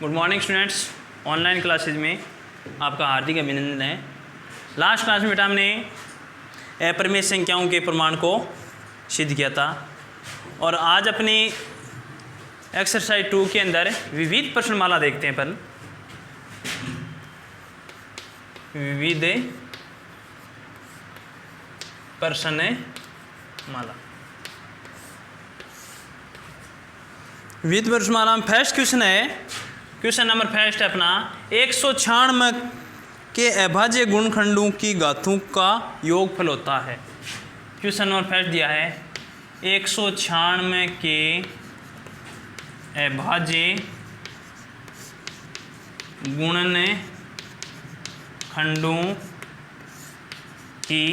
Good morning students. Online classes में आपका हार्दिक अभिनंदन है। लास्ट क्लास में बेटा हमने अपरिमेय संख्याओं के प्रमाण को सिद्ध किया था और आज अपनी एक्सरसाइज 2 के अंदर विविध प्रश्नमाला देखते हैं। पर विविध प्रश्नमाला, विविध प्रश्नमाला में फर्स्ट क्वेश्चन है, क्वेश्चन नंबर फर्स्ट है अपना 196 के अभाज्य गुणनखंडों की घातों का योगफल होता है। क्वेश्चन नंबर फर्स्ट दिया है 196 के अभाज्य गुणनखंडों की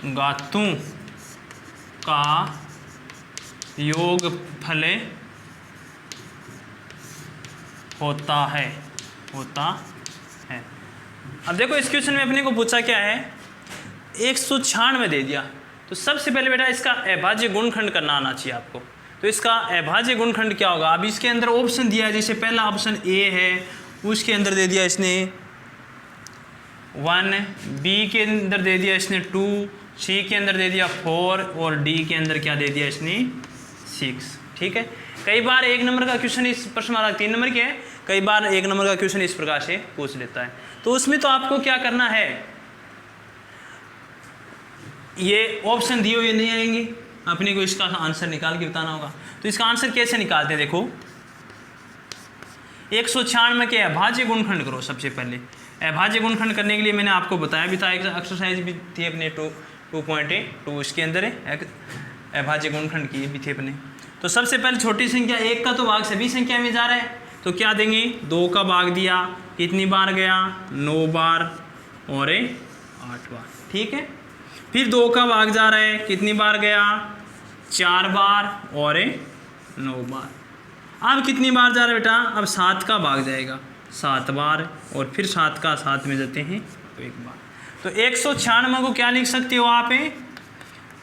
घातों का योगफल होता है। अब देखो इस क्वेश्चन में अपने को पूछा क्या है, 196 दे दिया तो सबसे पहले बेटा इसका अभाज्य गुणनखंड करना आना चाहिए आपको। तो इसका अभाज्य गुणनखंड क्या होगा। अब इसके अंदर ऑप्शन दिया है, जैसे पहला ऑप्शन ए है उसके अंदर दे दिया इसने 1, बी के अंदर दे दिया इसने 2, सी के अंदर दे दिया 4 और डी के अंदर क्या दे दिया इसने 6। ठीक है, कई बार एक नंबर का क्वेश्चन इस प्रश्नमाला 3 नंबर के है, कई बार एक नंबर का क्वेश्चन इस प्रकार से पूछ लेता है। तो उसमें तो आपको क्या करना है, ये ऑप्शन दिए हुए नहीं आएंगे, अपने को इसका आंसर निकाल के बताना होगा। तो इसका आंसर कैसे निकालते हैं, देखो 196 के अभाज्य गुणनखंड करो। सबसे पहले अभाज्य गुणनखंड करने के लिए मैंने आपको बताया भी था, एक एक्सरसाइज भी थी अपने 2.2 इसके अंदर है अभाज्य गुणनखंड की भी थे अपने। तो सबसे पहले छोटी संख्या 1 का तो भाग सभी संख्या में जा रहा है, तो क्या देंगे 2 का भाग दिया, कितनी बार गया 9 बार और 8 बार। ठीक है, फिर 2 का भाग जा रहा है, कितनी बार गया 4 बार और 9 बार। अब कितनी बार जा रहा है बेटा, अब 7 का भाग जाएगा 7 बार और फिर 7 का 7 में जाते हैं तो 1 बार। तो 196 को क्या लिख सकते हो आप,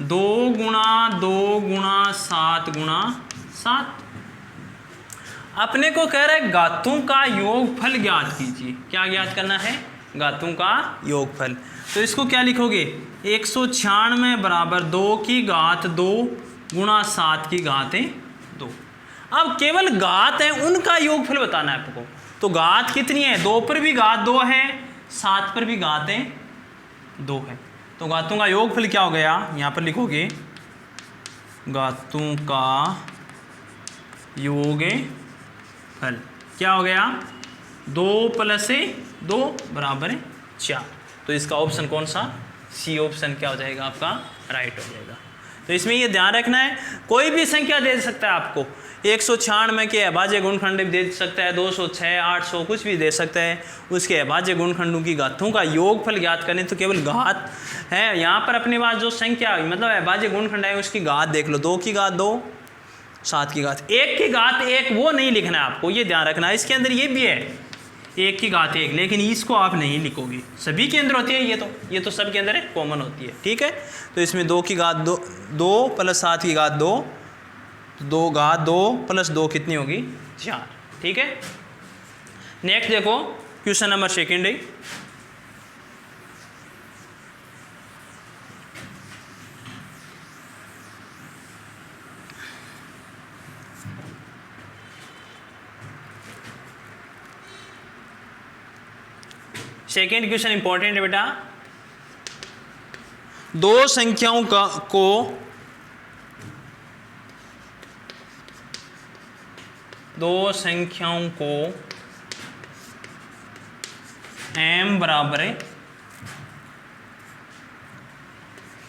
2 गुणा 2 गुणा 7 गुणा 7। अपने को कह रहा है घातों का योगफल ज्ञात कीजिए। क्या ज्ञात करना है, घातों का योगफल। तो इसको क्या लिखोगे, 196 बराबर 2 की घात 2 गुणा 7 की घात 2। अब केवल घात है उनका योगफल बताना है आपको। तो घात कितनी है, 2 पर भी घात 2 है, 7 पर भी घात 2 है। तो घातों का योगफल क्या हो गया, यहाँ पर लिखोगे घातों का योगफल क्या हो गया, 2 + 2 बराबर 4। तो इसका ऑप्शन कौन सा, सी ऑप्शन क्या हो जाएगा आपका, राइट हो जाएगा। तो इसमें ये ध्यान रखना है, कोई भी संख्या दे सकता है आपको, 196 के अभाज्य गुणनखंड भी दे सकता है, 206, 800 कुछ भी दे सकता है। उसके अभाज्य गुणनखंडों की घातों का योगफल ज्ञात करें तो केवल घात है। यहाँ पर अपने पास जो संख्या मतलब अभाज्य गुणनखंड है उसकी घात देख लो, 2 की घात 2, 7 की घात 1 की घात 1, वो नहीं लिखना है आपको, ये ध्यान रखना है। इसके अंदर ये भी है 1 की घात 1, लेकिन इसको आप नहीं लिखोगे, सभी के अंदर होती है ये तो सब के अंदर कॉमन होती है। ठीक है, तो इसमें 2 की घात 2 + 7 की घात 2, 2 घात 2 + 2 कितनी होगी 4। ठीक है, नेक्स्ट देखो क्वेश्चन नंबर सेकेंड है, सेकेंड क्वेश्चन इंपॉर्टेंट है बेटा। दो संख्याओं को m बराबर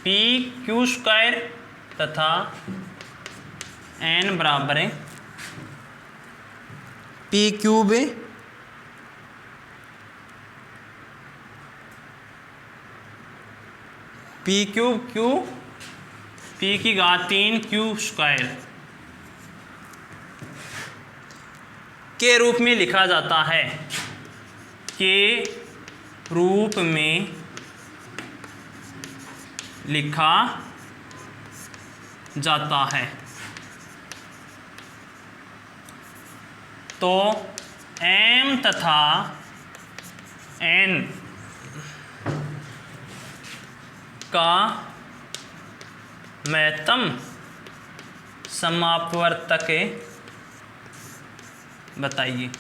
pq² तथा n बराबर p³ p³ p की घात 3 q² के रूप में लिखा जाता है, के रूप में लिखा जाता है। तो m तथा n का महत्तम समापवर्तक बताइए।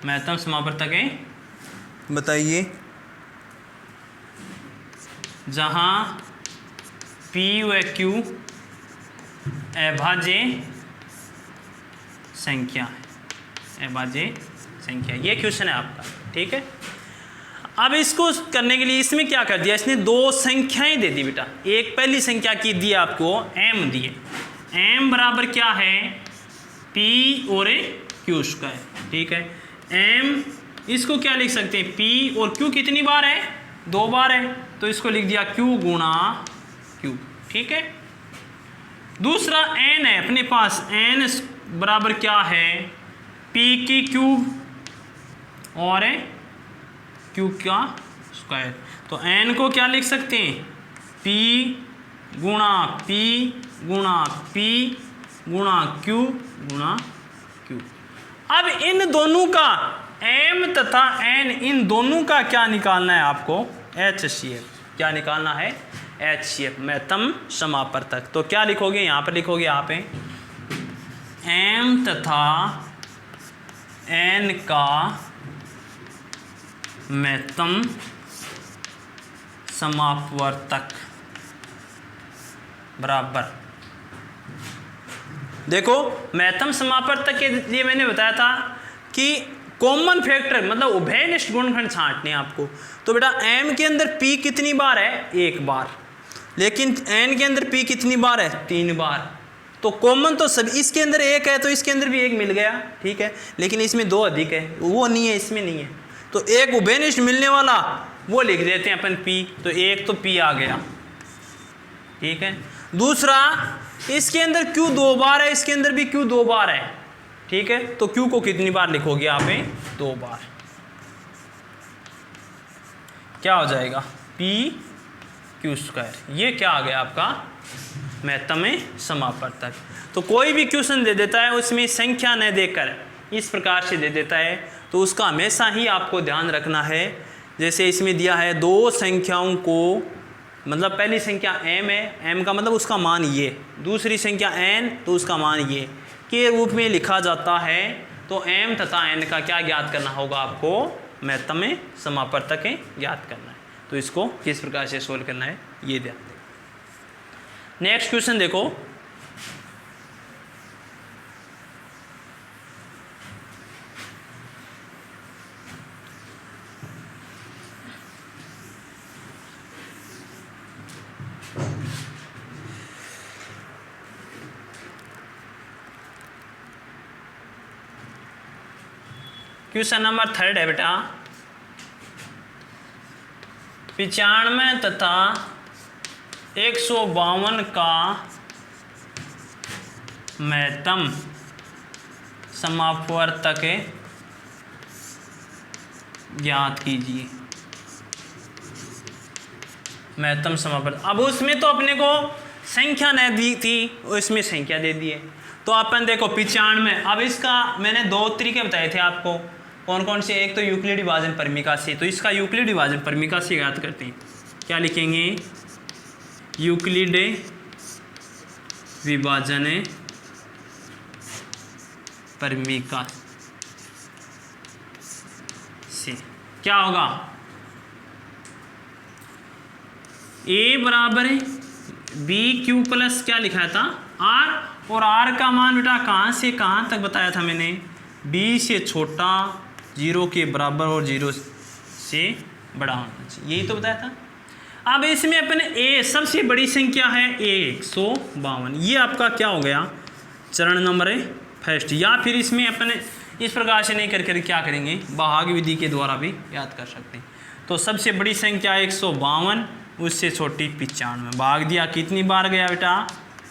महत्तम समापवर्तक बताइए जहाँ P व Q अभाज्य संख्या है, अभाज्य संख्या। ये क्वेश्चन है आपका, ठीक है। अब इसको करने के लिए इसमें क्या कर दिया, इसने दो संख्याएं दे दी बेटा। एक पहली संख्या की दी आपको m दिए, m बराबर क्या है p और q स्क्वायर, ठीक है। m इसको क्या लिख सकते हैं, p और q कितनी बार है, 2 बार है, तो इसको लिख दिया q गुणा q, ठीक है। दूसरा n है अपने पास, n बराबर क्या है p की क्यूब और q का स्क्वायर। तो n को क्या लिख सकते हैं, p गुणा p गुणा p गुणा q गुणा q। अब इन दोनों का m तथा n, इन दोनों का क्या निकालना है आपको, HCF। क्या निकालना है, HCF, महत्तम समापवर्तक। तो क्या लिखोगे, यहाँ पर लिखोगे आप m तथा n का महत्तम समापवर्तक बराबर। देखो महत्तम समापवर्तक के लिए मैंने बताया था कि कॉमन फैक्टर मतलब उभयनिष्ठ गुणनखंड छांटने आपको। तो बेटा m के अंदर p कितनी बार है, 1 बार, लेकिन n के अंदर p कितनी बार है, 3 बार। तो कॉमन तो सब, इसके अंदर 1 है तो इसके अंदर भी 1 मिल गया, ठीक है, लेकिन इसमें 2 अधिक है, वो नहीं है, इसमें नहीं है। तो एक उभयनिष्ठ मिलने वाला वो लिख देते हैं अपन p, तो एक तो p आ गया, ठीक है। दूसरा इसके अंदर q 2 बार है, इसके अंदर भी q 2 बार है, ठीक है। तो q को कितनी बार लिखोगे आप, 2 बार। क्या हो जाएगा, p q स्क्वायर। ये क्या आ गया आपका महत्तम समापवर्तक। तो कोई भी क्वेश्चन दे देता है उसमें संख्या न देकर इस प्रकार से दे देता है, तो उसका हमेशा ही आपको ध्यान रखना है। जैसे इसमें दिया है दो संख्याओं को, मतलब पहली संख्या m है, m का मतलब उसका मान ये, दूसरी संख्या n तो उसका मान ये के रूप में लिखा जाता है। तो m तथा n का क्या ज्ञात करना होगा आपको, महत्तम समापवर्तक ज्ञात करना है। तो इसको किस प्रकार से सोल्व करना है ये ध्यान दें। नेक्स्ट क्वेश्चन देखो, क्वेश्चन नंबर 3 है बेटा, 95 तथा 152 का महत्तम समापवर्तक ज्ञात कीजिए। महत्तम समापवर्तक, अब उसमें तो अपने को संख्या नहीं दी थी, उसमें संख्या दे दी है। तो अपन देखो 95, अब इसका मैंने 2 तरीके बताए थे आपको, कौन कौन से, एक तो यूक्लिड विभाजन परमिका से। तो इसका यूक्लिड विभाजन परमिका से ज्ञात करते हैं। क्या लिखेंगे, यूक्लिड विभाजन परमिका से क्या होगा, a बराबर बी क्यू प्लस क्या लिखा था r, और r का मान बेटा कहाँ से कहाँ तक बताया था मैंने, b से छोटा, 0 के बराबर और 0 से बड़ा होना चाहिए, यही तो बताया था। अब इसमें अपने a सबसे बड़ी संख्या है 152, ये आपका क्या हो गया, चरण नंबर फर्स्ट। या फिर इसमें अपने इस प्रकार से नहीं करके क्या करेंगे, भाग विधि के द्वारा भी याद कर सकते हैं। तो सबसे बड़ी संख्या 152, उससे छोटी 95, भाग दिया, कितनी बार गया बेटा,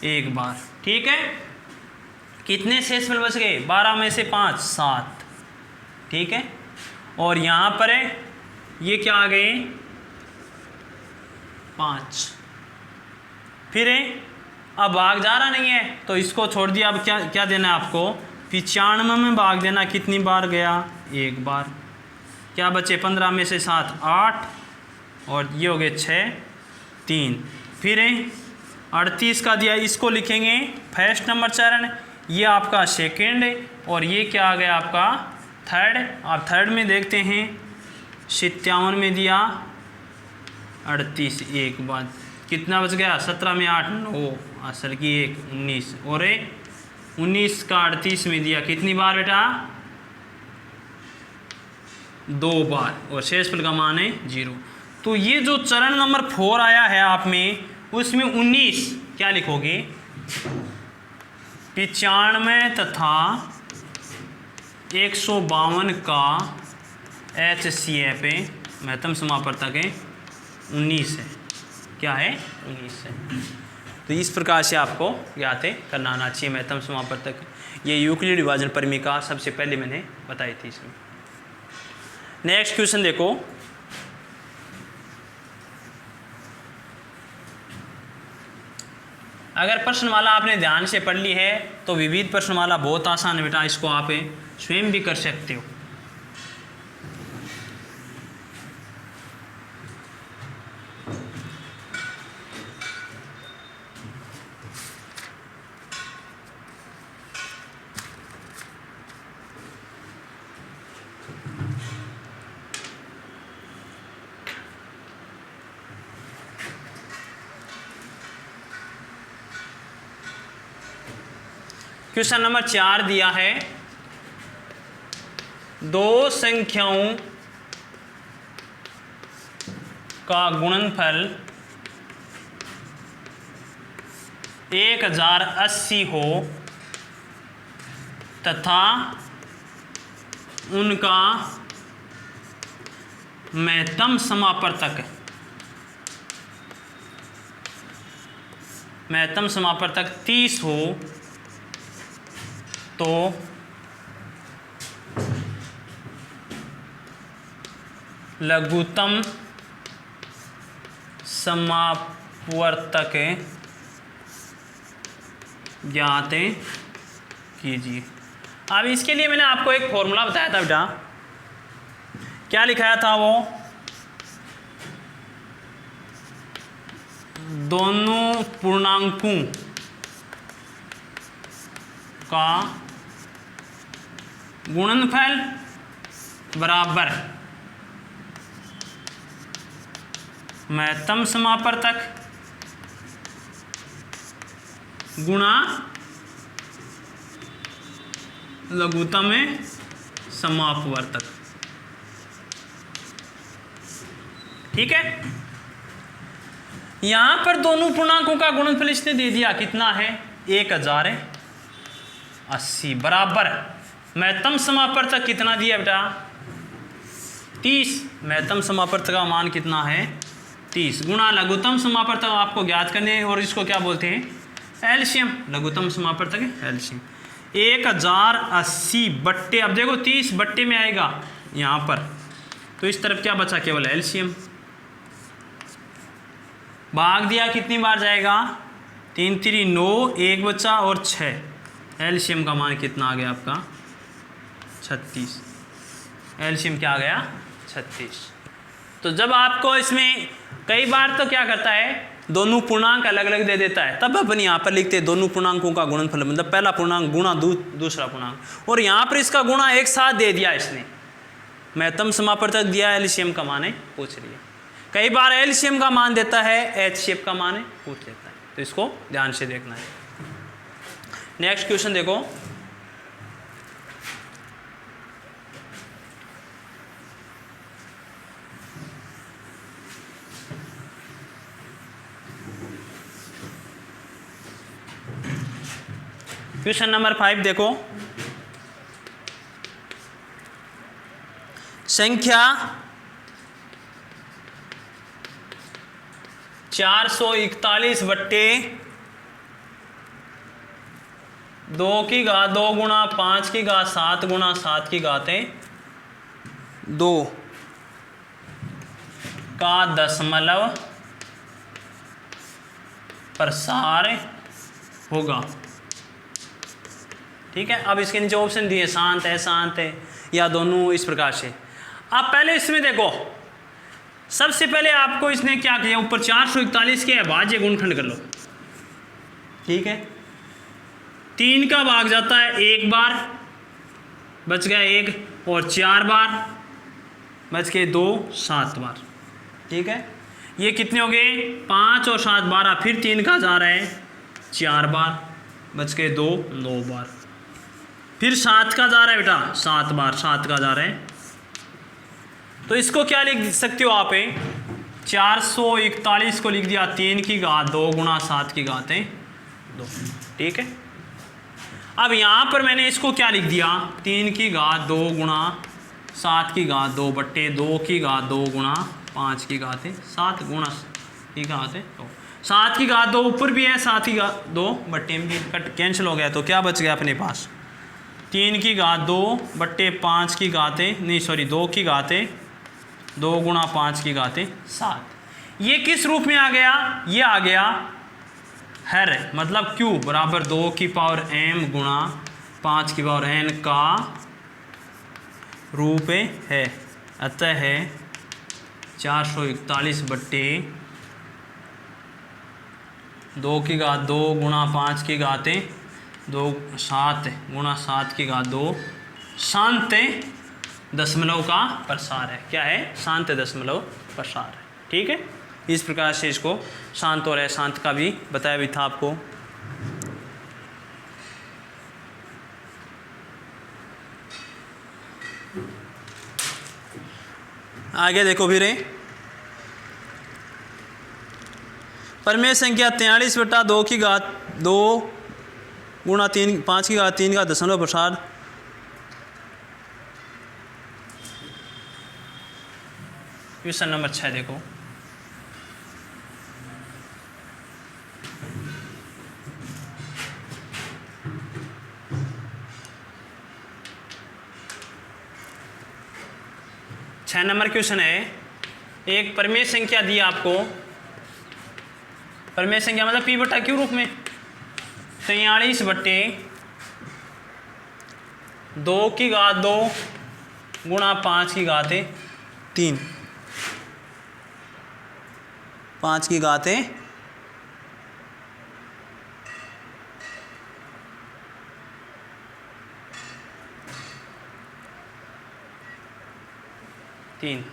1 बार, ठीक है। कितने शेषफल बच गए, 12 में से 5 7, ठीक है। और यहाँ पर ये क्या आ गए, 5। फिर अब भाग जा रहा नहीं है तो इसको छोड़ दिया। अब क्या क्या देना है आपको, 95 में भाग देना कितनी बार गया, एक बार। क्या बचे 15 में से 7 8 और ये हो गए 6 3। फिर 38 का दिया, इसको लिखेंगे फर्स्ट नंबर चरण, ये आपका सेकेंड है और ये क्या आ गया आपका थर्ड। आप थर्ड में देखते हैं 57 में दिया 38, एक बार कितना बच गया 17 में 8 9 असल की 1 19 और 19 का 38 में दिया कितनी बार बेटा 2 बार और शेषफल का मान है 0। तो ये जो चरण नंबर 4 आया है आप में उसमें 19 क्या लिखोगे 95 तथा 152 का HCF है, महत्तम समापवर्तक है 19 है, क्या है 19 है। तो इस प्रकार से आपको याद है करना आना चाहिए महत्तम समापवर्तक। ये यूक्लिड विभाजन परिमिका सबसे पहले मैंने बताई थी इसमें। नेक्स्ट क्वेश्चन देखो, अगर प्रश्नमाला आपने ध्यान से पढ़ ली है तो विविध प्रश्नमाला बहुत आसान है बेटा, इसको आप स्वयं भी कर सकते हो। क्वेश्चन नंबर 4 दिया है, दो संख्याओं का गुणनफल 1080 हो तथा उनका महत्तम समापवर्तक 30 हो तो लघुत्तम समापवर्तक ज्ञात कीजिए। अब इसके लिए मैंने आपको एक फॉर्मूला बताया था बेटा, क्या लिखाया था वो, दोनों पूर्णांकों का गुणनफल बराबर महत्तम समापवर्तक गुणा लघुत्तम समापवर्तक। ठीक है, यहां पर दोनों पूर्णांकों का गुणनफल इसने दे दिया कितना है 1080 बराबर महत्तम समापवर्तक कितना दिया बेटा 30। महत्तम समापवर्तक का मान कितना है 30 गुणा लघुत्तम समापवर्तक आपको ज्ञात करने और इसको क्या बोलते हैं एलसीएम। लघुत्तम समापवर्तक एलसीएम 1080 बट्टे, अब देखो 30 बट्टे में आएगा यहाँ पर, तो इस तरफ क्या बचा केवल एलसीएम। भाग दिया कितनी बार जाएगा 3 3 9 1 बचा और 6, एलसीएम का मान कितना आ गया आपका 36। एलसीएम क्या आ गया 36। तो जब आपको इसमें कई बार तो क्या करता है दोनों पूर्णांक अलग अलग दे देता है, तब अपन यहाँ पर लिखते हैं दोनों पूर्णांकों का गुणनफल, मतलब पहला पूर्णांक गुणा दूसरा पूर्णांक, और यहाँ पर इसका गुणा एक साथ दे दिया इसने। महत्तम समापवर्तक दिया एलसीएम का मान है पूछ रही है, कई बार एलसीएम का मान देता है एचसीएफ का मान है पूछ लेता है, तो इसको ध्यान से देखना है। नेक्स्ट क्वेश्चन देखो, क्वेश्चन नंबर 5 देखो, संख्या 441 बट्टे 2 की घात 2 गुणा 5 की घात 7 गुणा 7 की घात 2 का दशमलव प्रसार होगा। ठीक है। अब इसके नीचे ऑप्शन दिए शांत है या दोनों, इस प्रकार से। अब पहले इसमें देखो, सबसे पहले आपको इसने क्या किया, ऊपर 441 के अभाज्य गुणनखंड कर लो, ठीक है। 3 का भाग जाता है 1 बार, बच गया 1, और 4 बार बच गए 2, 7 बार, ठीक है। ये कितने हो गए, 5 और 7 12, फिर 3 का जा रहा है 4 बार, बच गए 2, 9 बार, फिर 7 का जा रहा है बेटा 7 बार, 7 का जा रहा है। तो इसको क्या लिख सकते हो आप, 441 को लिख दिया 3 की घात 2 गुणा 7 की घात 2, ठीक है। अब यहाँ पर मैंने इसको क्या लिख दिया, 3 की घात 2 गुणा 7 की घात 2 बट्टे 2 की घात 2 गुणा 5 की घात 7 गुणा की घात 2। 7 की घात 2 ऊपर भी है, 7 की घात 2 बट्टे में भी कट कैंसिल हो गया, तो क्या बच गया अपने पास, 3 की घात 2 बट्टे 5 की घात 2 की घात 2 गुणा 5 की घात 7। ये किस रूप में आ गया, ये आ गया हर, मतलब Q बराबर 2 की पावर m गुणा 5 की पावर n का रूप है। अतः है 441 बट्टे 2 की घात 2 गुणा 5 की घात 2 7 गुणा 7 की घात 2 शांत दशमलव का प्रसार है। क्या है, शांत दशमलव प्रसार है, ठीक है। इस प्रकार से इसको शांत और अशांत का भी बताया भी था आपको। आगे देखो फिर, परिमेय संख्या 43 बटा 2 की घात 2 गुणा 3 5 की घात 3 का दशमलव प्रसार। क्वेश्चन नंबर 6 देखो, छह नंबर क्वेश्चन है। एक परिमेय संख्या दी आपको, परिमेय संख्या मतलब P बटा Q रूप में, 43 बट्टे 2 की घात 2 गुणा 5 की घात 3, 5 की घात 3।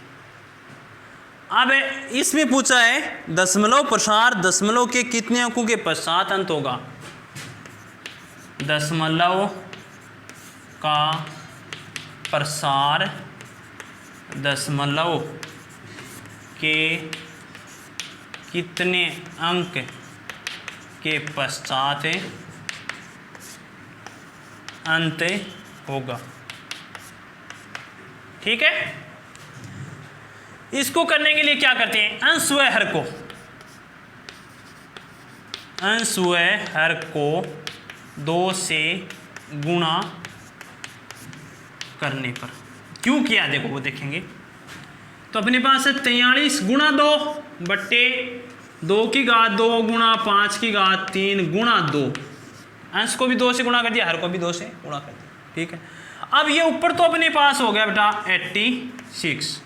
अब इसमें पूछा है दशमलव प्रसार, दशमलव के कितने अंकों के पश्चात अंत होगा, दशमलव का प्रसार दशमलव के कितने अंक के पश्चात अंत होगा, ठीक है। इसको करने के लिए क्या करते हैं, अंश व हर को, अंश व हर को 2 से गुणा करने पर क्यों किया देखो वो देखेंगे। तो अपने पास है 43 गुणा 2 बट्टे 2 की घात 2 गुणा 5 की घात 3 गुणा 2, अंश को भी 2 से गुणा कर दिया, हर को भी 2 से गुणा कर दिया, ठीक है। अब ये ऊपर तो अपने पास हो गया बेटा 86,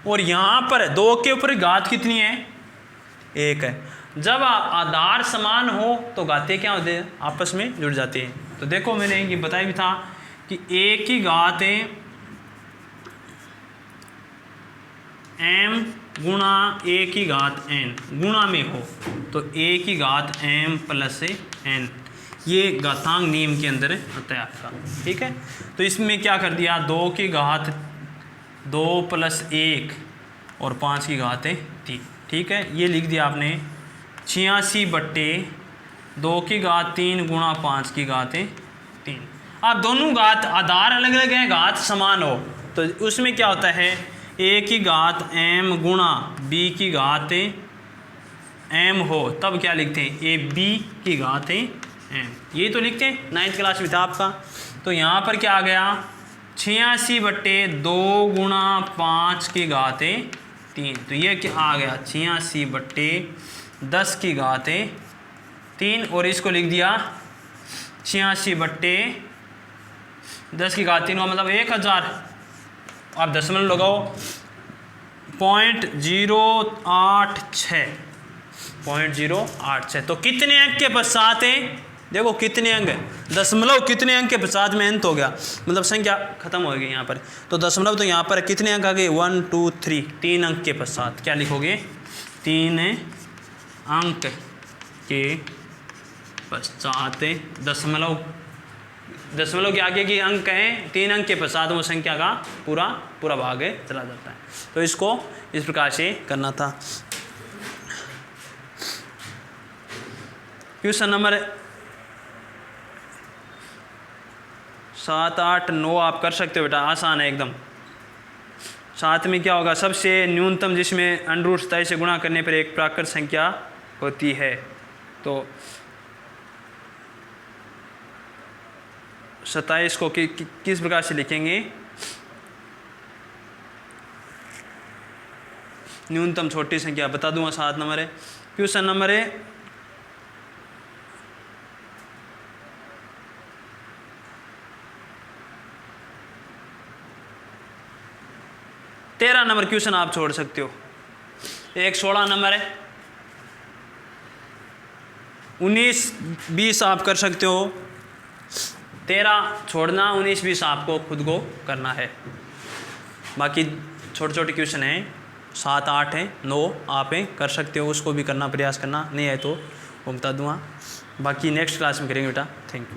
और यहाँ पर 2 के ऊपर घात कितनी है, 1 है। जब आधार समान हो तो घातें क्या होते हैं, आपस में जुड़ जाते हैं। तो देखो मैंने ये बताया भी था कि a की घात m गुणा a की घात n गुणा में हो तो a की घात m प्लस n, ये घातांक नियम के अंदर आता है आपका, ठीक है। तो इसमें क्या कर दिया, 2 की घात 2 प्लस 1 और 5 की घात 3, ठीक है। ये लिख दिया आपने 86 बट्टे 2 की घात 3 गुणा 5 की घात 3। अब दोनों घात आधार अलग अलग हैं, घात समान हो तो उसमें क्या होता है, a की घात m गुणा b की घात m हो तब क्या लिखते हैं, a b की घात m, ये तो लिखते हैं 9th क्लास में था आपका। तो यहाँ पर क्या आ गया, 86 बट्टे 2 गुणा 5 की घात 3, तो ये क्या आ गया 86 बट्टे 10 की घात 3, और इसको लिख दिया 86/10³ मतलब 1000। आप दशमलव लगाओ 0.086 तो कितने अंक के पश्चात है, देखो कितने अंक है, दशमलव कितने अंक के पश्चात में अंत हो गया, मतलब संख्या खत्म हो गई यहाँ पर। तो दशमलव तो यहाँ पर कितने अंक आ गए, 1 2 3, 3 अंक के पश्चात क्या लिखोगे, 3 अंक के पश्चात दशमलव, दशमलव के आगे की अंक हैं 3 अंक के पश्चात वो संख्या का पूरा भाग चला जाता है। तो इसको इस प्रकार से करना था। क्वेश्चन नंबर 7 8 9 आप कर सकते हो बेटा, आसान है एकदम। 7 में क्या होगा, सबसे न्यूनतम जिसमें √27 से गुणा करने पर एक प्राकृत संख्या होती है। तो 27 को किस प्रकार से लिखेंगे, न्यूनतम छोटी संख्या बता दूंगा। 7 नंबर है। क्वेश्चन नंबर है 13 नंबर क्वेश्चन आप छोड़ सकते हो। एक 16 नंबर है, 19 20 आप कर सकते हो। 13 छोड़ना, 19 20 आपको खुद को करना है। बाकी छोटे छोटे क्वेश्चन हैं, 7 8 हैं, 9 आप कर सकते हो, उसको भी करना प्रयास करना, नहीं है तो वो बता दूंगा। बाकी नेक्स्ट क्लास में करेंगे बेटा। Thank you.